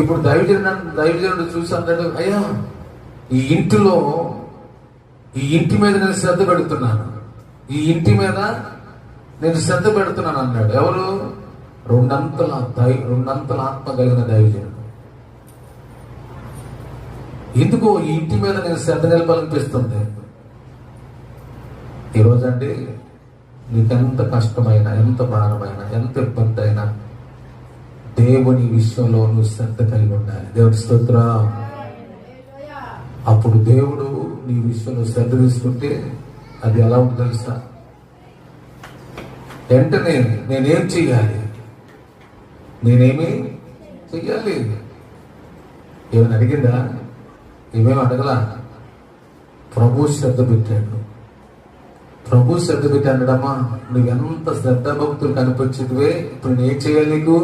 ఇప్పుడు దైవజనుడు చూసి అన్నాడు, అయ్యా ఈ ఇంటి మీద నేను శ్రద్ధ పెడుతున్నాను, ఈ ఇంటి మీద నేను శ్రద్ధ పెడుతున్నాను అన్నాడు. ఎవరు? రెండంతల ఆత్మ కలిగిన దైవజనుడు. ఎందుకో ఈ ఇంటి మీద నేను శ్రద్ధ నిలపాలనిపిస్తుంది. ఈరోజండి నీకెంత కష్టమైనా, ఎంత భారమైనా, ఎంత ఇబ్బంది అయినా దేవుని విషయంలో నువ్వు శ్రద్ధ కలిగి ఉండాలి. దేవుడి స్తోత్రం. అప్పుడు దేవుడు నీ విషయంలో శ్రద్ధ తీసుకుంటే అది ఎలా ఉంటుంది తెలుసా? వెంటనే నేనేం చెయ్యాలి, నేనేమి చెయ్యాలి, ఏమైనా అడిగిందా? ఏమేమి అడగలా. ప్రభు శ్రద్ధ పెట్టాడు. ప్రభు శ్రద్ధ పెట్టి అన్నాడమ్మా, నువ్వెంత శ్రద్ధ భక్తులు కనిపించేదివే, ఇప్పుడు నేనేం చేయాలి నీకు?